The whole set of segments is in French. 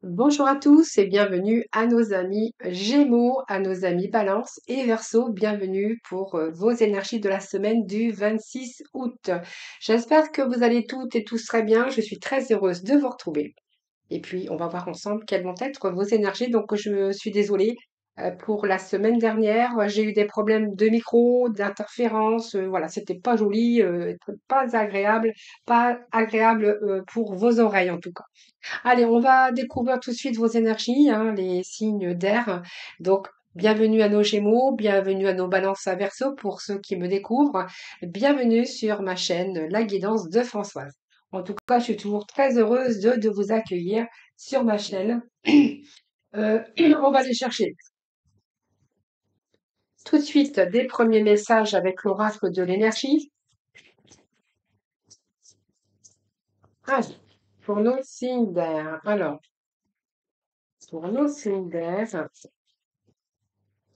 Bonjour à tous et bienvenue à nos amis Gémeaux, à nos amis Balance et Verseau. Bienvenue pour vos énergies de la semaine du 26 août. J'espère que vous allez toutes et tous très bien. Je suis très heureuse de vous retrouver. Et puis, on va voir ensemble quelles vont être vos énergies. Donc, je suis désolée pour la semaine dernière. J'ai eu des problèmes de micro, d'interférence. Voilà, c'était pas joli, pas agréable pour vos oreilles en tout cas. Allez, on va découvrir tout de suite vos énergies, hein, les signes d'air. Donc, bienvenue à nos Gémeaux, bienvenue à nos Balances à Verseau pour ceux qui me découvrent. Bienvenue sur ma chaîne La Guidance de Françoise. En tout cas, je suis toujours très heureuse de vous accueillir sur ma chaîne. On va aller chercher tout de suite des premiers messages avec l'oracle de l'énergie. Ah, pour nos signes d'air. Alors, pour nos signes d'air,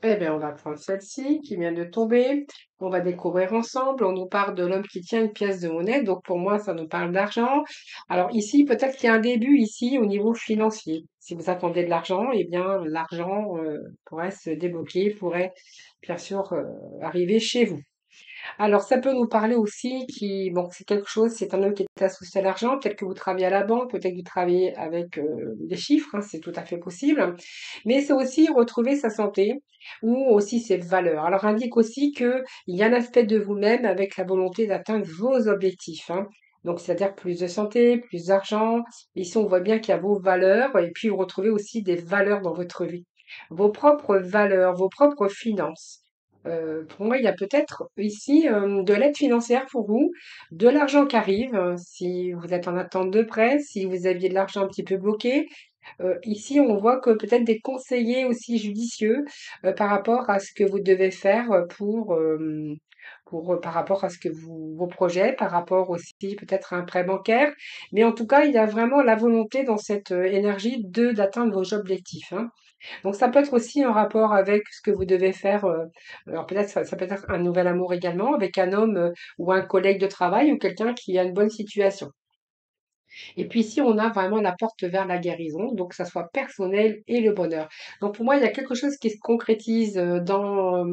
eh bien, on va prendre celle-ci qui vient de tomber. On va découvrir ensemble. On nous parle de l'homme qui tient une pièce de monnaie. Donc, pour moi, ça nous parle d'argent. Alors, ici, peut-être qu'il y a un début ici au niveau financier. Si vous attendez de l'argent, eh bien, l'argent pourrait se débloquer, pourrait bien sûr arriver chez vous. Alors, ça peut nous parler aussi bon, c'est quelque chose, c'est un homme qui est associé à l'argent, peut-être que vous travaillez à la banque, peut-être que vous travaillez avec des chiffres, hein, c'est tout à fait possible. Mais c'est aussi retrouver sa santé ou aussi ses valeurs. Alors, indique aussi qu'il y a un aspect de vous-même avec la volonté d'atteindre vos objectifs, hein. Donc, c'est-à-dire plus de santé, plus d'argent. Ici, on voit bien qu'il y a vos valeurs et puis vous retrouvez aussi des valeurs dans votre vie. Vos propres valeurs, vos propres finances. Pour moi, il y a peut-être ici de l'aide financière pour vous, de l'argent qui arrive, si vous êtes en attente de prêt, si vous aviez de l'argent un petit peu bloqué. Ici, on voit que peut-être des conseillers aussi judicieux par rapport à ce que vous devez faire par rapport à ce que vos projets, par rapport aussi peut-être à un prêt bancaire. Mais en tout cas, il y a vraiment la volonté dans cette énergie d'atteindre vos objectifs, hein. Donc ça peut être aussi en rapport avec ce que vous devez faire. Alors peut-être ça peut être un nouvel amour également avec un homme ou un collègue de travail ou quelqu'un qui a une bonne situation. Et puis ici, on a vraiment la porte vers la guérison, donc que ça soit personnel et le bonheur. Donc pour moi, il y a quelque chose qui se concrétise dans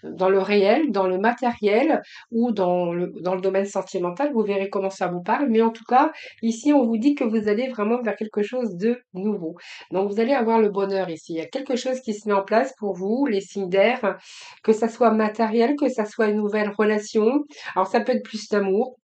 le réel, dans le matériel ou dans le domaine sentimental. Vous verrez comment ça vous parle. Mais en tout cas, ici, on vous dit que vous allez vraiment vers quelque chose de nouveau. Donc vous allez avoir le bonheur ici. Il y a quelque chose qui se met en place pour vous, les signes d'air, que ça soit matériel, que ça soit une nouvelle relation. Alors ça peut être plus d'amour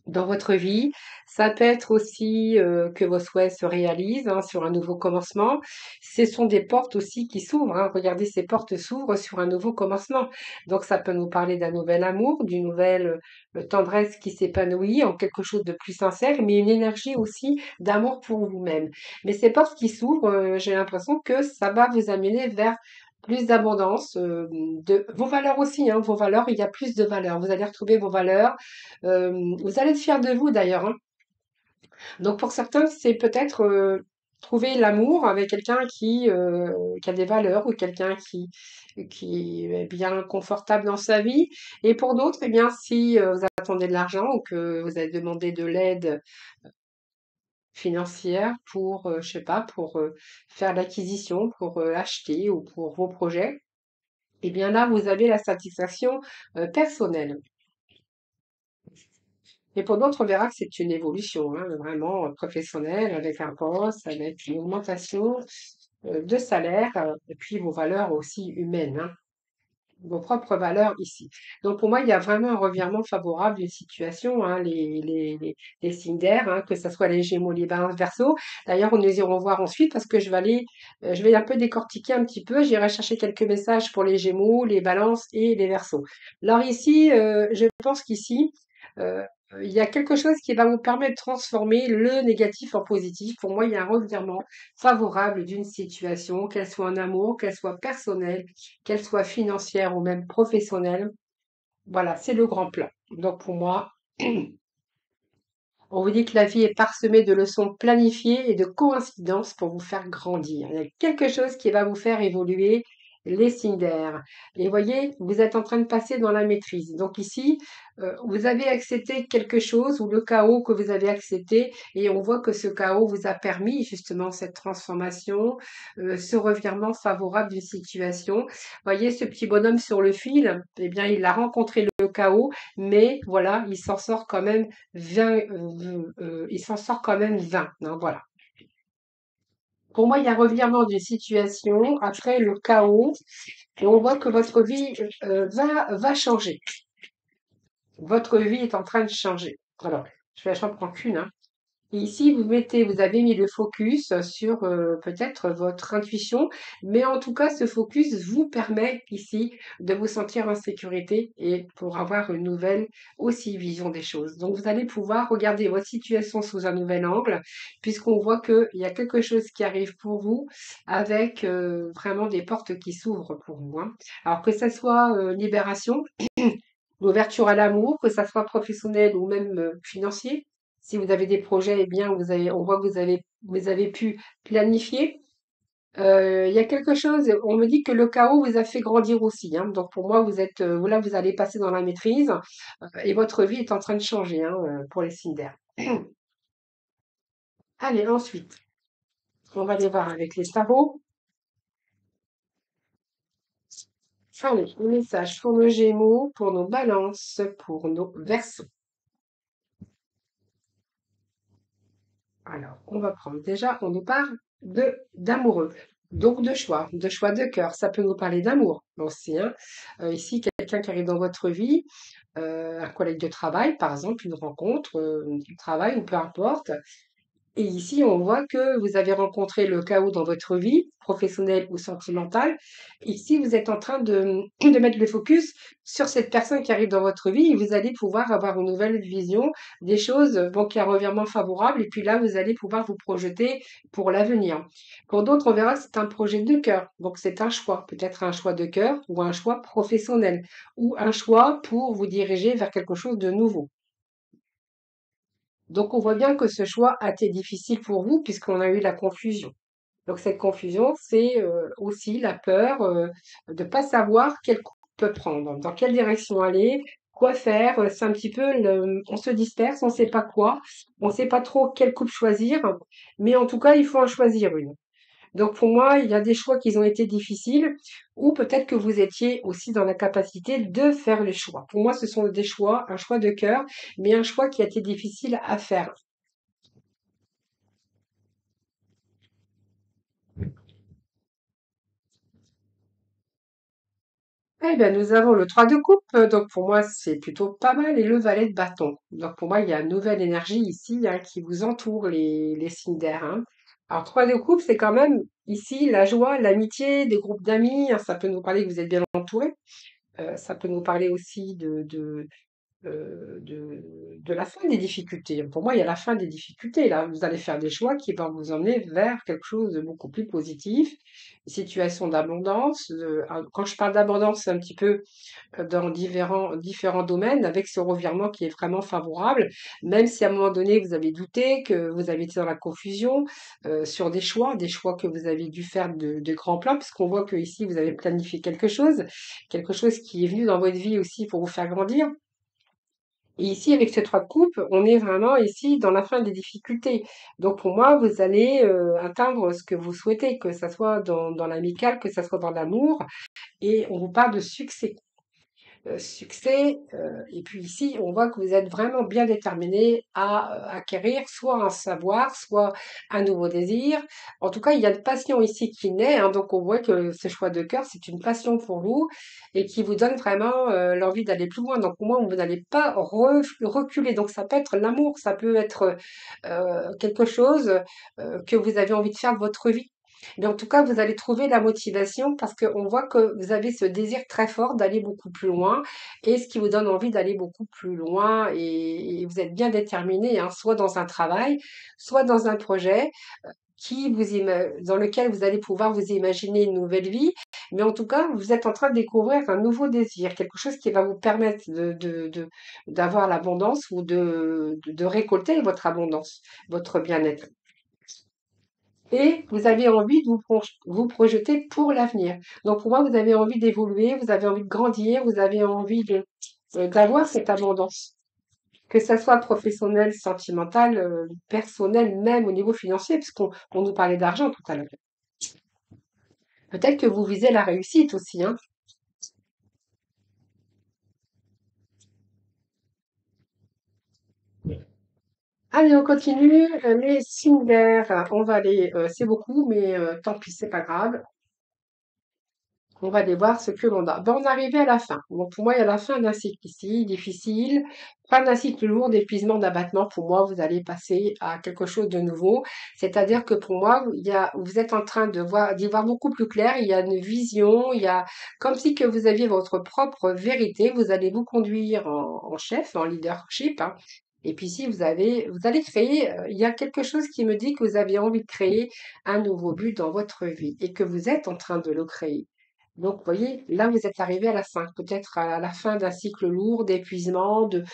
dans votre vie. Ça peut être aussi que vos souhaits se réalisent, hein, sur un nouveau commencement. Ce sont des portes aussi qui s'ouvrent, hein. Regardez, ces portes s'ouvrent sur un nouveau commencement. Donc ça peut nous parler d'un nouvel amour, d'une nouvelle tendresse qui s'épanouit en quelque chose de plus sincère, mais une énergie aussi d'amour pour vous-même. Mais ces portes qui s'ouvrent, j'ai l'impression que ça va vous amener vers plus d'abondance, de vos valeurs aussi, hein, vos valeurs, il y a plus de valeurs. Vous allez retrouver vos valeurs, vous allez être fiers de vous d'ailleurs, hein. Donc pour certains, c'est peut-être trouver l'amour avec quelqu'un qui a des valeurs ou quelqu'un qui est bien confortable dans sa vie. Et pour d'autres, eh bien, si vous attendez de l'argent ou que vous avez demandé de l'aide financière pour, je sais pas, pour faire l'acquisition, pour acheter ou pour vos projets, eh bien là, vous avez la satisfaction personnelle. Et pour d'autres, on verra que c'est une évolution, hein, vraiment professionnelle, avec un poste, avec une augmentation de salaire, et puis vos valeurs aussi humaines, hein, vos propres valeurs ici. Donc pour moi, il y a vraiment un revirement favorable d'une situation, hein, les signes d'air, hein, que ce soit les Gémeaux, les Balances, Verseau. D'ailleurs, nous irons voir ensuite parce que je vais un peu décortiquer un petit peu. J'irai chercher quelques messages pour les Gémeaux, les Balances et les Verseaux. Alors ici, je pense qu'ici, euh, il y a quelque chose qui va vous permettre de transformer le négatif en positif. Pour moi, il y a un revirement favorable d'une situation, qu'elle soit en amour, qu'elle soit personnelle, qu'elle soit financière ou même professionnelle. Voilà, c'est le grand plan. Donc pour moi, on vous dit que la vie est parsemée de leçons planifiées et de coïncidences pour vous faire grandir. Il y a quelque chose qui va vous faire évoluer les signes d'air. Et voyez, vous êtes en train de passer dans la maîtrise. Donc ici, vous avez accepté quelque chose ou le chaos que vous avez accepté et on voit que ce chaos vous a permis justement cette transformation, ce revirement favorable d'une situation. Voyez ce petit bonhomme sur le fil, eh bien il a rencontré le chaos, mais voilà, il s'en sort quand même 20, il s'en sort quand même 20, hein, voilà. Pour moi, il y a un revirement d'une situation après le chaos et on voit que votre vie va changer. Votre vie est en train de changer. Alors, je vais en prendre qu'une, hein. Et ici, vous avez mis le focus sur peut-être votre intuition, mais en tout cas, ce focus vous permet ici de vous sentir en sécurité et pour avoir une nouvelle aussi vision des choses. Donc, vous allez pouvoir regarder votre situation sous un nouvel angle, puisqu'on voit qu'il y a quelque chose qui arrive pour vous avec vraiment des portes qui s'ouvrent pour vous, hein. Alors que ça soit libération, l'ouverture à l'amour, que ça soit professionnel ou même financier. Si vous avez des projets, eh bien, on voit que vous avez pu planifier. Il y a quelque chose, on me dit que le chaos vous a fait grandir aussi, hein. Donc pour moi, là, vous allez passer dans la maîtrise et votre vie est en train de changer, hein, pour les signes d'air. Allez, ensuite, on va aller voir avec les tarots. Allez, le message pour nos Gémeaux, pour nos Balances, pour nos Verseaux. Alors, on va prendre déjà, on nous parle d'amoureux, donc de choix de cœur. Ça peut nous parler d'amour aussi, hein. Ici, quelqu'un qui arrive dans votre vie, un collègue de travail, par exemple, une rencontre, du travail ou peu importe. Et ici, on voit que vous avez rencontré le chaos dans votre vie, professionnelle ou sentimentale. Ici, vous êtes en train de mettre le focus sur cette personne qui arrive dans votre vie et vous allez pouvoir avoir une nouvelle vision des choses, bon, qui a un revirement favorable. Et puis là, vous allez pouvoir vous projeter pour l'avenir. Pour d'autres, on verra que c'est un projet de cœur. Donc, c'est un choix, peut-être un choix de cœur ou un choix professionnel ou un choix pour vous diriger vers quelque chose de nouveau. Donc, on voit bien que ce choix a été difficile pour vous puisqu'on a eu la confusion. Donc, cette confusion, c'est aussi la peur de ne pas savoir quelle coupe prendre, dans quelle direction aller, quoi faire. C'est un petit peu, on se disperse, on ne sait pas quoi, on ne sait pas trop quelle coupe choisir, mais en tout cas, il faut en choisir une. Donc pour moi, il y a des choix qui ont été difficiles ou peut-être que vous étiez aussi dans la capacité de faire les choix. Pour moi, ce sont des choix, un choix de cœur, mais un choix qui a été difficile à faire. Eh bien, nous avons le 3 de coupe, donc pour moi, c'est plutôt pas mal, et le valet de bâton. Donc pour moi, il y a une nouvelle énergie ici, hein, qui vous entoure, les signes d'air, hein. Alors, 3 de coupe, c'est quand même ici la joie, l'amitié, des groupes d'amis, hein, ça peut nous parler que vous êtes bien entouré. Ça peut nous parler aussi de la fin des difficultés. Pour moi, il y a la fin des difficultés. Là, vous allez faire des choix qui vont vous emmener vers quelque chose de beaucoup plus positif. Situation d'abondance. Quand je parle d'abondance, c'est un petit peu dans différents domaines avec ce revirement qui est vraiment favorable, même si à un moment donné vous avez douté, que vous avez été dans la confusion sur des choix que vous avez dû faire de grands plans, puisqu'on voit que ici vous avez planifié quelque chose qui est venu dans votre vie aussi pour vous faire grandir. Et ici, avec ces 3 de coupe, on est vraiment ici dans la fin des difficultés. Donc pour moi, vous allez atteindre ce que vous souhaitez, que ça soit dans l'amical, que ça soit dans l'amour, et on vous parle de succès. Succès. Et puis ici, on voit que vous êtes vraiment bien déterminé à acquérir soit un savoir, soit un nouveau désir. En tout cas, il y a une passion ici qui naît, hein, donc on voit que ce choix de cœur, c'est une passion pour vous et qui vous donne vraiment l'envie d'aller plus loin. Donc au moins, vous n'allez pas reculer. Donc ça peut être l'amour, ça peut être quelque chose que vous avez envie de faire de votre vie. Mais en tout cas, vous allez trouver la motivation parce qu'on voit que vous avez ce désir très fort d'aller beaucoup plus loin et ce qui vous donne envie d'aller beaucoup plus loin et vous êtes bien déterminé, hein, soit dans un travail, soit dans un projet dans lequel vous allez pouvoir vous imaginer une nouvelle vie. Mais en tout cas, vous êtes en train de découvrir un nouveau désir, quelque chose qui va vous permettre d'avoir l'abondance ou de récolter votre abondance, votre bien-être. et vous avez envie de vous projeter pour l'avenir. Donc pour moi, vous avez envie d'évoluer, vous avez envie de grandir, vous avez envie d'avoir cette abondance. Que ça soit professionnel, sentimental, personnel, même au niveau financier, puisqu'on nous parlait d'argent tout à l'heure. Peut-être que vous visez la réussite aussi, hein. Allez, on continue. Les signes d'air, on va les, c'est beaucoup, mais tant pis, c'est pas grave. On va aller voir ce que l'on a. Ben, on est arrivé à la fin. Donc, pour moi, il y a la fin d'un cycle ici, difficile. Fin d'un cycle lourd d'épuisement, d'abattement. Pour moi, vous allez passer à quelque chose de nouveau. C'est-à-dire que pour moi, vous êtes en train d'y voir beaucoup plus clair. Il y a une vision. Il y a comme si que vous aviez votre propre vérité. Vous allez vous conduire en chef, en leadership, hein. Et puis si vous allez créer, il y a quelque chose qui me dit que vous avez envie de créer un nouveau but dans votre vie et que vous êtes en train de le créer. Donc, vous voyez, là, vous êtes arrivé à la fin, peut-être à la fin d'un cycle lourd d'épuisement, de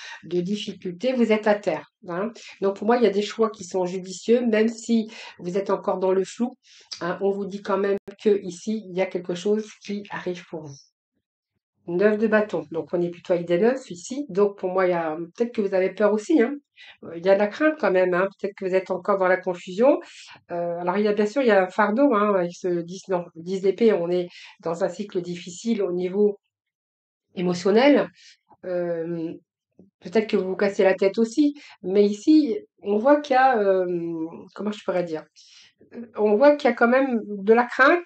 difficultés, vous êtes à terre, hein. Donc, pour moi, il y a des choix qui sont judicieux, même si vous êtes encore dans le flou, hein, on vous dit quand même que ici, il y a quelque chose qui arrive pour vous. 9 de bâton, donc on est plutôt avec des 9 ici. Donc, pour moi, peut-être que vous avez peur aussi, hein. Il y a de la crainte quand même, hein. Peut-être que vous êtes encore dans la confusion. Alors, il y a bien sûr, il y a un fardeau, hein, avec ce 10, non, 10 d'épée, on est dans un cycle difficile au niveau émotionnel. Euh, Peut-être que vous vous cassez la tête aussi, mais ici, on voit qu'il y a, comment je pourrais dire, on voit qu'il y a quand même de la crainte.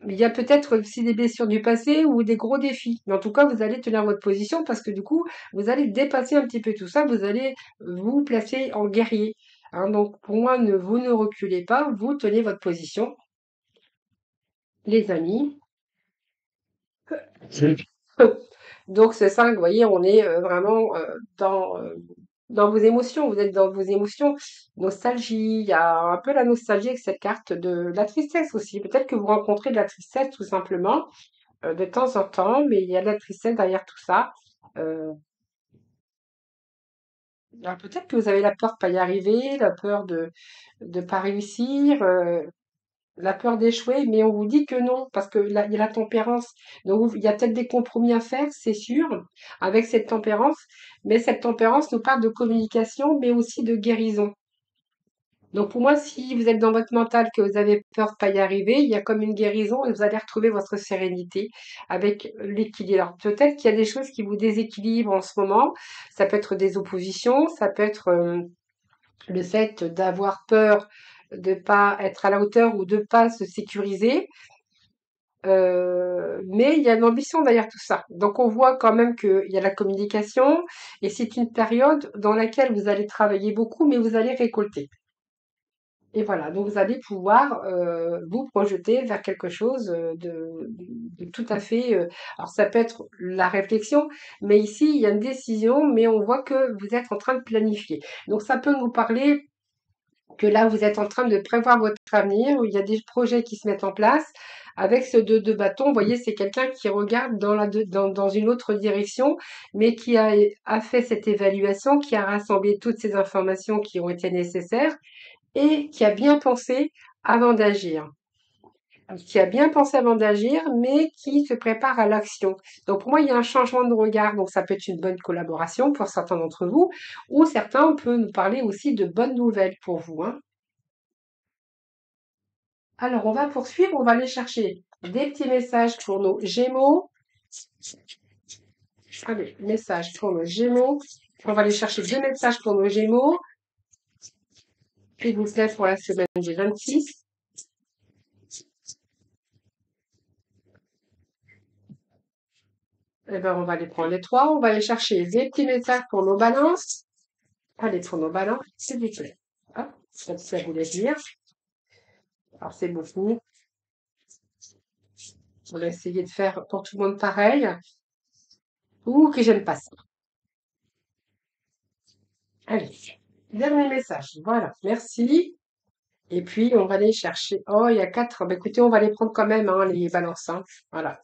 Il y a peut-être aussi des blessures du passé ou des gros défis. Mais en tout cas, vous allez tenir votre position parce que du coup, vous allez dépasser un petit peu tout ça. Vous allez vous placer en guerrier, hein. Donc, pour moi, vous ne reculez pas. Vous tenez votre position, les amis. Donc, ce 5, vous voyez, on est vraiment dans vos émotions. Vous êtes dans vos émotions. Nostalgie. Il y a un peu la nostalgie avec cette carte de la tristesse aussi. Peut-être que vous rencontrez de la tristesse tout simplement de temps en temps, mais il y a de la tristesse derrière tout ça. Euh, alors peut-être que vous avez la peur de pas y arriver, la peur de pas réussir, la peur d'échouer, mais on vous dit que non, parce que là, il y a la tempérance. Donc il y a peut-être des compromis à faire, c'est sûr, avec cette tempérance, mais cette tempérance nous parle de communication, mais aussi de guérison. Donc pour moi, si vous êtes dans votre mental, que vous avez peur de pas y arriver, il y a comme une guérison et vous allez retrouver votre sérénité avec l'équilibre. Alors peut-être qu'il y a des choses qui vous déséquilibrent en ce moment. Ça peut être des oppositions, ça peut être le fait d'avoir peur de pas être à la hauteur ou de pas se sécuriser. Mais il y a une ambition derrière tout ça. Donc on voit quand même qu'il y a la communication et c'est une période dans laquelle vous allez travailler beaucoup, mais vous allez récolter. Et voilà, donc vous allez pouvoir vous projeter vers quelque chose de tout à fait. Alors ça peut être la réflexion, mais ici il y a une décision, mais on voit que vous êtes en train de planifier. Donc ça peut nous parler que là vous êtes en train de prévoir votre avenir, où il y a des projets qui se mettent en place. Avec ce deux de bâton, vous voyez, c'est quelqu'un qui regarde dans une autre direction, mais qui a fait cette évaluation, qui a rassemblé toutes ces informations qui ont été nécessaires et qui a bien pensé avant d'agir. Qui a bien pensé avant d'agir, mais qui se prépare à l'action. Donc pour moi, il y a un changement de regard. Donc ça peut être une bonne collaboration pour certains d'entre vous, ou certains, on peut nous parler aussi de bonnes nouvelles pour vous, hein. Alors on va poursuivre, on va aller chercher des petits messages pour nos Gémeaux. Allez, messages pour nos Gémeaux. On va aller chercher deux messages pour nos Gémeaux. S'il vous plaît, pour la semaine du 26. Eh ben, on va les prendre les trois. On va aller chercher des petits messages pour nos balances. Allez, pour nos balances, s'il vous plaît. Hop, comme ça vous les lire. Alors, c'est beaucoup. On va essayer de faire pour tout le monde pareil. Ou que j'aime pas ça. Allez, dernier message. Voilà, merci. Et puis, on va aller chercher. Oh, il y a quatre. Bah, écoutez, on va les prendre quand même, hein, les balances, hein. Voilà.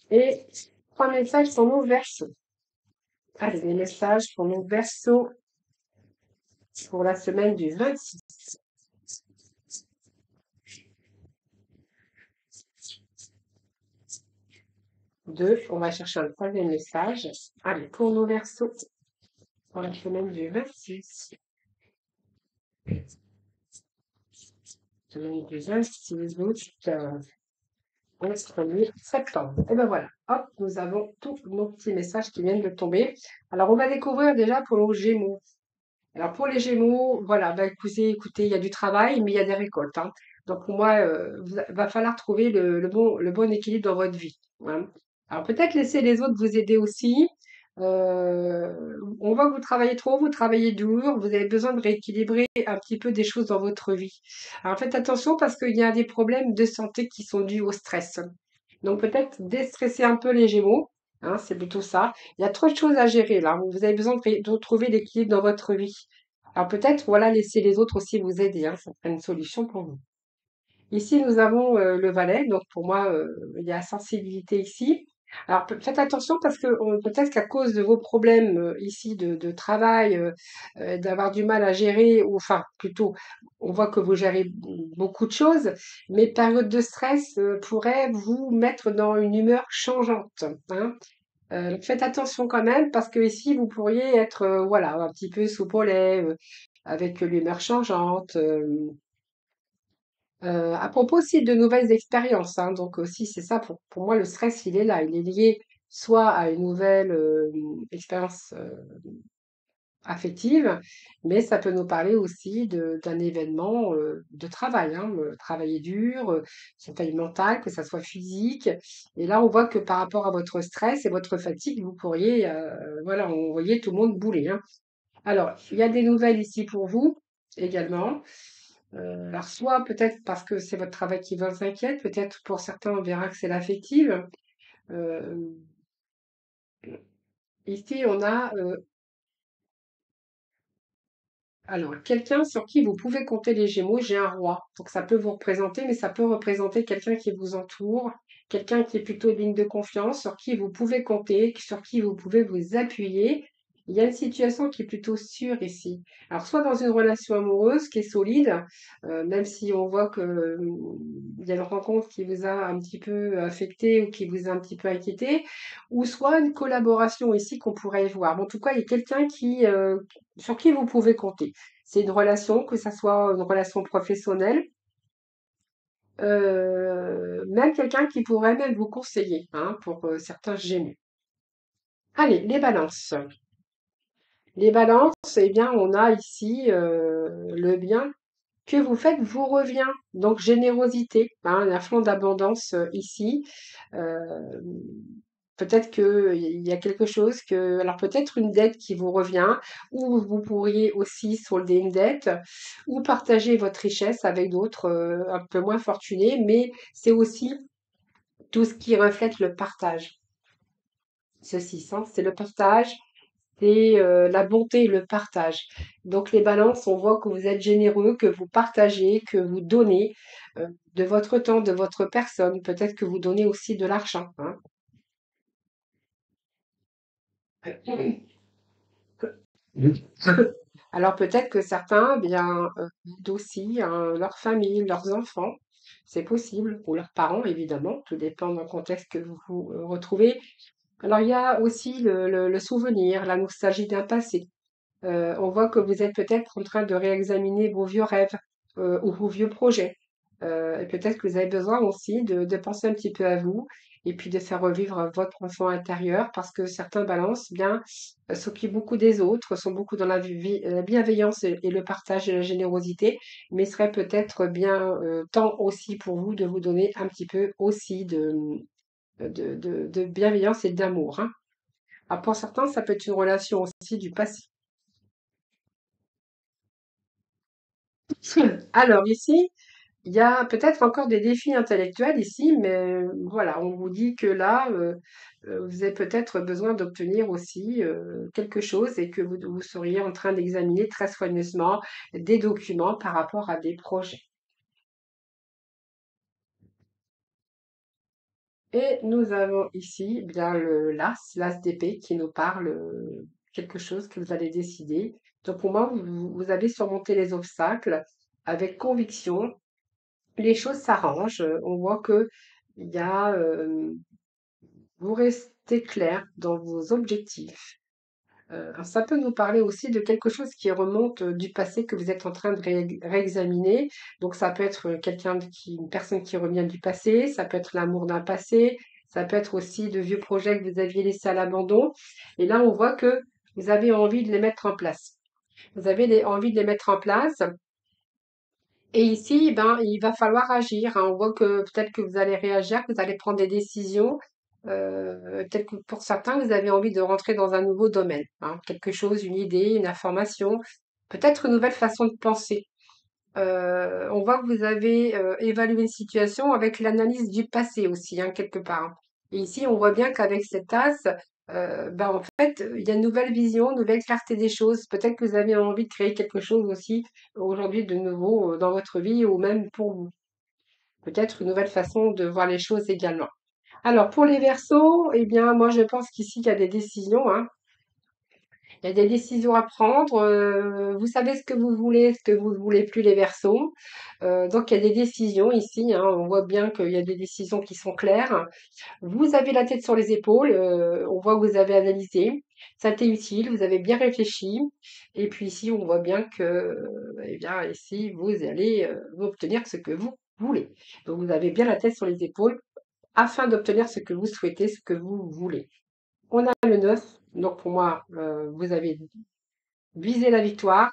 Et trois messages pour nos versos. Allez, les messages pour nos versos pour la semaine du 26. 2. On va chercher un troisième message. Allez, pour nos versos, pour la semaine du 26. Semaine du 26 août, 1er septembre. Et ben voilà, hop, nous avons tous nos petits messages qui viennent de tomber. Alors, on va découvrir déjà pour nos Gémeaux. Alors, pour les Gémeaux, voilà, bah, écoutez, il y a du travail, mais il y a des récoltes, hein. Donc, pour moi, va falloir trouver le bon équilibre dans votre vie, hein. Alors, peut-être laisser les autres vous aider aussi. On voit que vous travaillez trop, vous travaillez dur, vous avez besoin de rééquilibrer un petit peu des choses dans votre vie. Alors, faites attention parce qu'il y a des problèmes de santé qui sont dus au stress. Donc, peut-être déstresser un peu les Gémeaux, hein, c'est plutôt ça. Il y a trop de choses à gérer là. Vous avez besoin de retrouver l'équilibre dans votre vie. Alors peut-être, voilà, laisser les autres aussi vous aider, hein, ça serait une solution pour vous. Ici, nous avons le valet, donc pour moi, il y a sensibilité ici. Alors faites attention parce que peut-être qu'à cause de vos problèmes ici de travail, d'avoir du mal à gérer, ou enfin plutôt, on voit que vous gérez beaucoup de choses, mais période de stress pourrait vous mettre dans une humeur changeante, hein. Donc faites attention quand même parce que ici vous pourriez être voilà un petit peu soupe au lait, avec l'humeur changeante. À propos aussi de nouvelles expériences, hein, donc aussi c'est ça pour moi le stress il est là, il est lié soit à une nouvelle expérience affective, mais ça peut nous parler aussi d'un événement de travail, hein, travailler dur, que ça soit mental, que ça soit physique. Et là on voit que par rapport à votre stress et votre fatigue, vous pourriez, voilà, on voyait tout le monde bouler, hein. Alors, il y a des nouvelles ici pour vous également. Alors, soit peut-être parce que c'est votre travail qui vous inquiète, peut-être pour certains, on verra que c'est l'affective. Euh, Ici, on a alors quelqu'un sur qui vous pouvez compter les Gémeaux. J'ai un roi, donc ça peut vous représenter, mais ça peut représenter quelqu'un qui vous entoure, quelqu'un qui est plutôt digne de confiance, sur qui vous pouvez compter, sur qui vous pouvez vous appuyer. Il y a une situation qui est plutôt sûre ici. Alors, soit dans une relation amoureuse qui est solide, même si on voit que il y a une rencontre qui vous a un petit peu affecté ou qui vous a un petit peu inquiété, ou soit une collaboration ici qu'on pourrait voir. Bon, en tout cas, il y a quelqu'un sur qui vous pouvez compter. C'est une relation, que ça soit une relation professionnelle, même quelqu'un qui pourrait même vous conseiller, hein, pour certains Gémeaux. Allez, les balances. Les balances, eh bien, on a ici le bien que vous faites vous revient. Donc, générosité, hein, un flot d'abondance ici. Euh, Peut-être qu'il y a quelque chose alors peut-être une dette qui vous revient, ou vous pourriez aussi solder une dette, ou partager votre richesse avec d'autres un peu moins fortunés, mais c'est aussi tout ce qui reflète le partage. Ceci, c'est le partage, c'est la bonté et le partage. Donc les balances, on voit que vous êtes généreux, que vous partagez, que vous donnez de votre temps, de votre personne. Peut-être que vous donnez aussi de l'argent, hein. Alors peut-être que certains, eh bien, aident aussi hein, leur famille, leurs enfants. C'est possible, ou leurs parents, évidemment. Tout dépend du contexte que vous vous retrouvez. Alors il y a aussi le souvenir, la nostalgie d'un passé. On voit que vous êtes peut-être en train de réexaminer vos vieux rêves ou vos vieux projets. Et peut-être que vous avez besoin aussi de penser un petit peu à vous et puis de faire revivre votre enfant intérieur parce que certains balances bien s'occupent beaucoup des autres, sont beaucoup dans la bienveillance et le partage et la générosité, mais serait peut-être bien temps aussi pour vous de vous donner un petit peu aussi de bienveillance et d'amour, hein. Alors pour certains, ça peut être une relation aussi du passé. Alors ici, il y a peut-être encore des défis intellectuels ici, mais voilà, on vous dit que là, vous avez peut-être besoin d'obtenir aussi quelque chose et que vous seriez en train d'examiner très soigneusement des documents par rapport à des projets. Et nous avons ici bien l'as d'épée qui nous parle quelque chose que vous allez décider. Donc pour moi, vous avez surmonté les obstacles avec conviction. Les choses s'arrangent. On voit que il y a, vous restez clair dans vos objectifs. Ça peut nous parler aussi de quelque chose qui remonte du passé que vous êtes en train de réexaminer. Donc ça peut être une personne qui revient du passé, ça peut être l'amour d'un passé, ça peut être aussi de vieux projets que vous aviez laissés à l'abandon. Et là, on voit que vous avez envie de les mettre en place. Vous avez envie de les mettre en place. Et ici, ben, il va falloir agir, hein. On voit que peut-être que vous allez réagir, que vous allez prendre des décisions. Peut-être que pour certains, vous avez envie de rentrer dans un nouveau domaine, hein. Quelque chose, une idée, une information, peut-être une nouvelle façon de penser. On voit que vous avez évalué une situation avec l'analyse du passé aussi, hein, quelque part, hein. Et ici, on voit bien qu'avec cette tasse, ben, en fait, il y a une nouvelle vision, une nouvelle clarté des choses. Peut-être que vous avez envie de créer quelque chose aussi aujourd'hui de nouveau dans votre vie ou même pour vous. Peut-être une nouvelle façon de voir les choses également. Alors, pour les Verseaux, eh bien, moi, je pense qu'ici, il y a des décisions, hein. Il y a des décisions à prendre. Vous savez ce que vous voulez, ce que vous ne voulez plus, les Verseaux. Donc, il y a des décisions ici, hein. On voit bien qu'il y a des décisions qui sont claires. Vous avez la tête sur les épaules. On voit que vous avez analysé. Ça t'est utile. Vous avez bien réfléchi. Et puis ici, on voit bien que, eh bien, ici, vous allez obtenir ce que vous voulez. Donc, vous avez bien la tête sur les épaules afin d'obtenir ce que vous souhaitez, ce que vous voulez. On a le 9. Donc, pour moi, vous avez visez la victoire,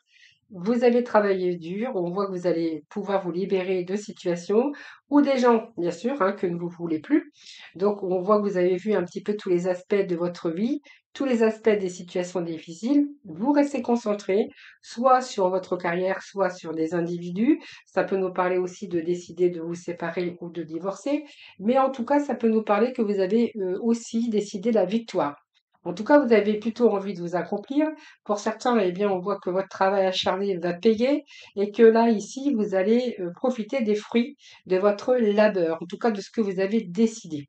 vous avez travaillé dur, on voit que vous allez pouvoir vous libérer de situations ou des gens, bien sûr, hein, que vous ne voulez plus. Donc, on voit que vous avez vu un petit peu tous les aspects de votre vie, tous les aspects des situations difficiles. Vous restez concentré, soit sur votre carrière, soit sur des individus. Ça peut nous parler aussi de décider de vous séparer ou de divorcer. Mais en tout cas, ça peut nous parler que vous avez aussi décidé la victoire. En tout cas, vous avez plutôt envie de vous accomplir. Pour certains, eh bien, on voit que votre travail acharné va payer et que là, ici, vous allez profiter des fruits de votre labeur, en tout cas de ce que vous avez décidé.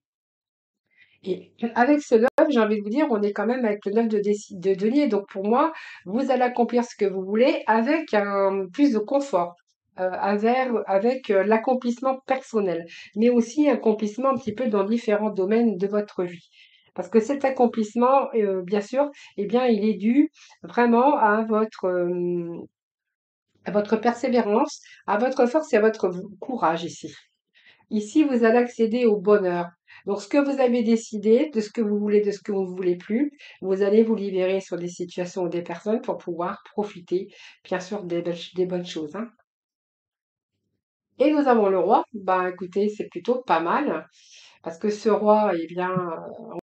Et avec ce 9, j'ai envie de vous dire, on est quand même avec le 9 de denier. Donc pour moi, vous allez accomplir ce que vous voulez avec un plus de confort, avec l'accomplissement personnel, mais aussi accomplissement un petit peu dans différents domaines de votre vie. Parce que cet accomplissement, bien sûr, eh bien, il est dû vraiment à votre persévérance, à votre force et à votre courage ici. Ici, vous allez accéder au bonheur. Donc, ce que vous avez décidé, de ce que vous voulez, de ce que vous ne voulez plus, vous allez vous libérer sur des situations ou des personnes pour pouvoir profiter, bien sûr, des bonnes choses, hein. Et nous avons le roi. Ben, écoutez, c'est plutôt pas mal. Parce que ce roi, eh bien,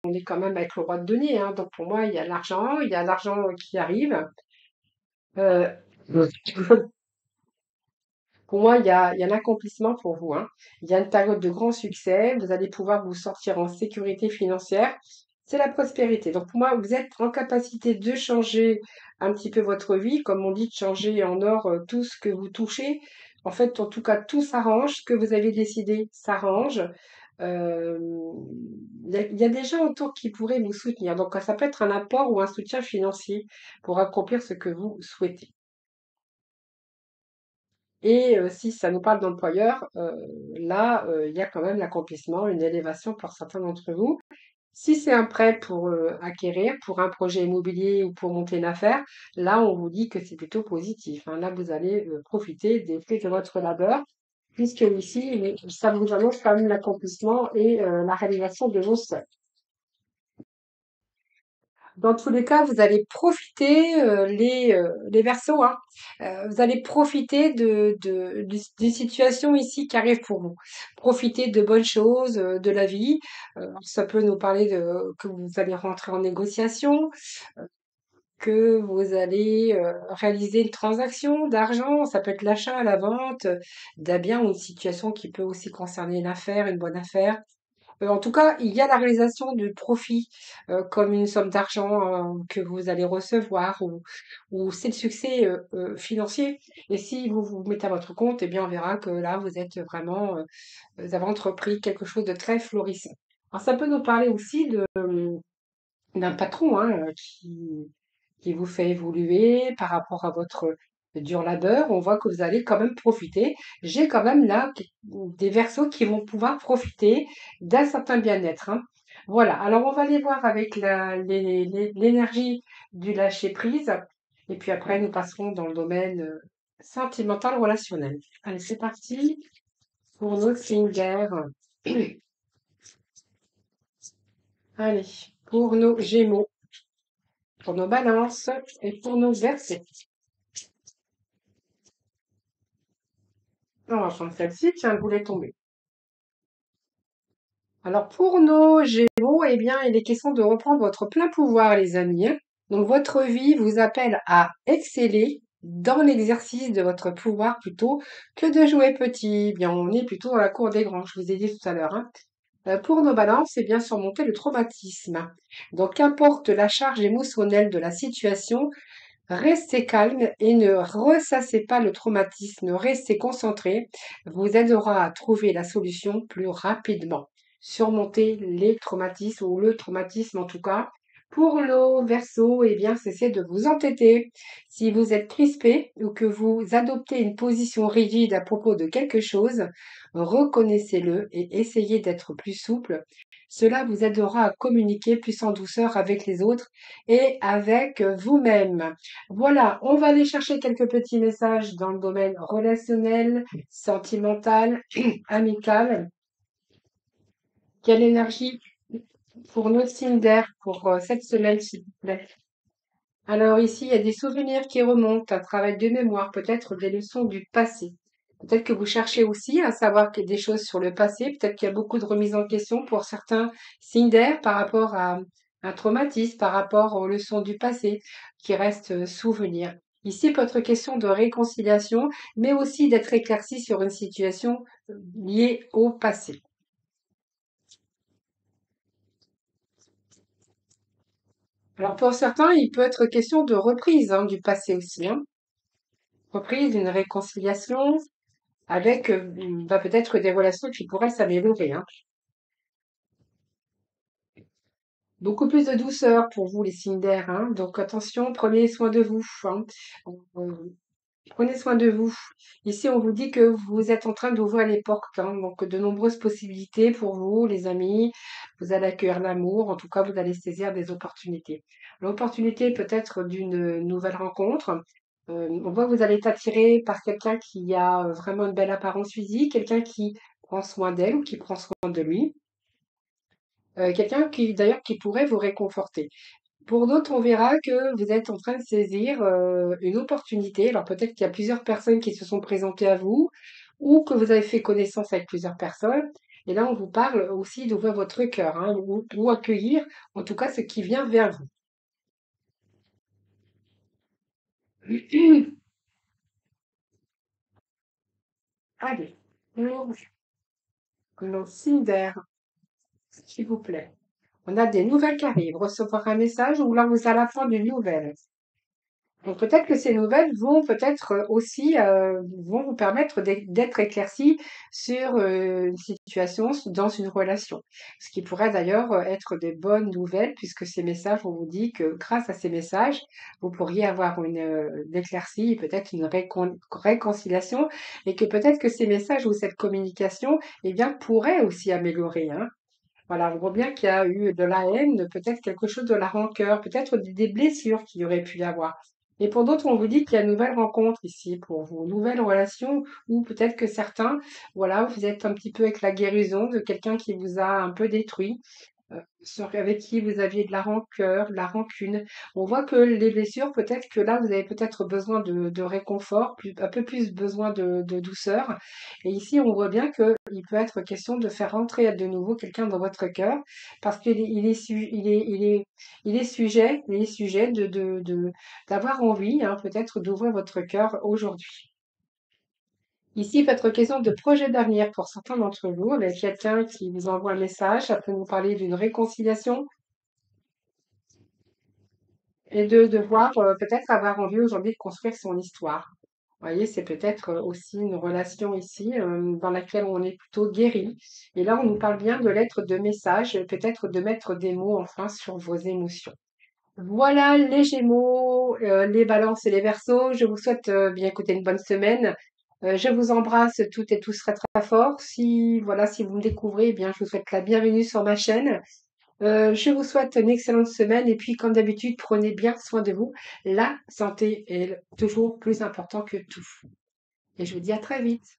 on est quand même avec le roi de denier, hein. Donc, pour moi, il y a l'argent qui arrive. Euh, Pour moi, il y a l'accomplissement pour vous, hein. Il y a une période de grand succès. Vous allez pouvoir vous sortir en sécurité financière. C'est la prospérité. Donc, pour moi, vous êtes en capacité de changer un petit peu votre vie, comme on dit, de changer en or tout ce que vous touchez. En fait, en tout cas, tout s'arrange. Ce que vous avez décidé s'arrange. Euh, il y a des gens autour qui pourraient vous soutenir. Donc, ça peut être un apport ou un soutien financier pour accomplir ce que vous souhaitez. Et si ça nous parle d'employeur, là, il y a quand même l'accomplissement, une élévation pour certains d'entre vous. Si c'est un prêt pour, acquérir, pour un projet immobilier ou pour monter une affaire, là, on vous dit que c'est plutôt positif, hein. Là, vous allez, profiter des fruits de votre labeur puisque ici, ça vous annonce quand même l'accomplissement et la réalisation de vos souhaits. Dans tous les cas, vous allez profiter, les Verseaux, hein, vous allez profiter des situations ici qui arrivent pour vous. Profiter de bonnes choses, de la vie. Ça peut nous parler de que vous allez rentrer en négociation, que vous allez, réaliser une transaction d'argent. Ça peut être l'achat, la vente, d'un bien ou une situation qui peut aussi concerner une affaire, une bonne affaire. En tout cas, il y a la réalisation du profit, comme une somme d'argent, que vous allez recevoir ou c'est le succès, financier. Et si vous vous mettez à votre compte, eh bien, on verra que là, vous êtes vraiment, vous avez entrepris quelque chose de très florissant. Alors ça peut nous parler aussi d'un patron, hein, qui vous fait évoluer par rapport à votre dur labeur. On voit que vous allez quand même profiter. J'ai quand même là des versos qui vont pouvoir profiter d'un certain bien-être, hein. Voilà, alors on va aller voir avec l'énergie du lâcher-prise, et puis après nous passerons dans le domaine sentimental relationnel. Allez, c'est parti pour nos signes d'air. Allez, pour nos gémeaux, pour nos balances et pour nos versets. On va prendre celle-ci, tiens, elle voulait tomber. Alors pour nos gémeaux, eh bien, il est question de reprendre votre plein pouvoir, les amis, hein. Donc votre vie vous appelle à exceller dans l'exercice de votre pouvoir plutôt que de jouer petit. Eh bien, on est plutôt dans la cour des grands, je vous ai dit tout à l'heure, hein. Pour nos balances, c'est bien surmonter le traumatisme. Donc qu'importe la charge émotionnelle de la situation, restez calme et ne ressassez pas le traumatisme, restez concentré, vous aidera à trouver la solution plus rapidement. Surmonter les traumatismes ou le traumatisme en tout cas. Pour nos versos, eh bien, cessez de vous entêter. Si vous êtes crispé ou que vous adoptez une position rigide à propos de quelque chose, reconnaissez-le et essayez d'être plus souple. Cela vous aidera à communiquer plus en douceur avec les autres et avec vous-même. Voilà, on va aller chercher quelques petits messages dans le domaine relationnel, sentimental, amical. Quelle énergie pour nos signes d'air pour cette semaine, s'il vous plaît. Alors ici, il y a des souvenirs qui remontent, un travail de mémoire, peut-être des leçons du passé. Peut-être que vous cherchez aussi à savoir des choses sur le passé. Peut-être qu'il y a beaucoup de remises en question pour certains signes d'air par rapport à un traumatisme, par rapport aux leçons du passé qui restent souvenirs. Ici peut être question de réconciliation, mais aussi d'être éclairci sur une situation liée au passé. Alors pour certains, il peut être question de reprise du passé aussi, hein. Reprise, une réconciliation avec peut-être des relations qui pourraient s'améliorer, hein. Beaucoup plus de douceur pour vous, les signes d'air, hein. Donc attention, prenez soin de vous, hein. Euh, Prenez soin de vous. Ici, on vous dit que vous êtes en train d'ouvrir les portes, hein. Donc de nombreuses possibilités pour vous, les amis. Vous allez accueillir l'amour. En tout cas, vous allez saisir des opportunités. L'opportunité peut-être d'une nouvelle rencontre. On voit que vous allez être attiré par quelqu'un qui a vraiment une belle apparence physique, quelqu'un qui prend soin d'elle ou qui prend soin de lui. Quelqu'un qui d'ailleurs qui pourrait vous réconforter. Pour d'autres, on verra que vous êtes en train de saisir une opportunité. Alors peut-être qu'il y a plusieurs personnes qui se sont présentées à vous ou que vous avez fait connaissance avec plusieurs personnes. Et là, on vous parle aussi d'ouvrir votre cœur, hein, ou accueillir en tout cas ce qui vient vers vous. Allez, pour nos signes d'air, s'il vous plaît. On a des nouvelles qui arrivent. Recevoir un message ou là, vous allez apprendre une nouvelle. Donc peut-être que ces nouvelles vont peut-être aussi vont vous permettre d'être éclairci sur une situation, dans une relation. Ce qui pourrait d'ailleurs être des bonnes nouvelles puisque ces messages, on vous dit que grâce à ces messages, vous pourriez avoir une éclaircie, peut-être une réconciliation et que peut-être que ces messages ou cette communication, eh bien, pourraient aussi améliorer, hein. Voilà, on voit bien qu'il y a eu de la haine, peut-être quelque chose de la rancœur, peut-être des blessures qu'il y aurait pu y avoir. Et pour d'autres, on vous dit qu'il y a une nouvelle rencontre ici pour vous, nouvelle relation, ou peut-être que certains, voilà, vous êtes un petit peu avec la guérison de quelqu'un qui vous a un peu détruit, avec qui vous aviez de la rancœur, de la rancune. On voit que les blessures, peut-être que là, vous avez peut-être besoin de réconfort, un peu plus besoin de douceur. Et ici, on voit bien qu'il peut être question de faire rentrer de nouveau quelqu'un dans votre cœur, parce qu'il est sujet d'avoir envie, hein, peut-être d'ouvrir votre cœur aujourd'hui. Ici, il peut être question de projet d'avenir pour certains d'entre vous, avec quelqu'un qui vous envoie un message, ça peut nous parler d'une réconciliation et de devoir peut-être avoir envie aujourd'hui de construire son histoire. Vous voyez, c'est peut-être aussi une relation ici dans laquelle on est plutôt guéri. Et là, on nous parle bien de lettres de message, peut-être de mettre des mots enfin sur vos émotions. Voilà les Gémeaux, les Balances et les Verseaux. Je vous souhaite bien écouter une bonne semaine. Je vous embrasse toutes et tous très très fort. Si voilà, si vous me découvrez, eh bien je vous souhaite la bienvenue sur ma chaîne. Je vous souhaite une excellente semaine et puis comme d'habitude, prenez bien soin de vous. La santé est toujours plus important que tout et je vous dis à très vite.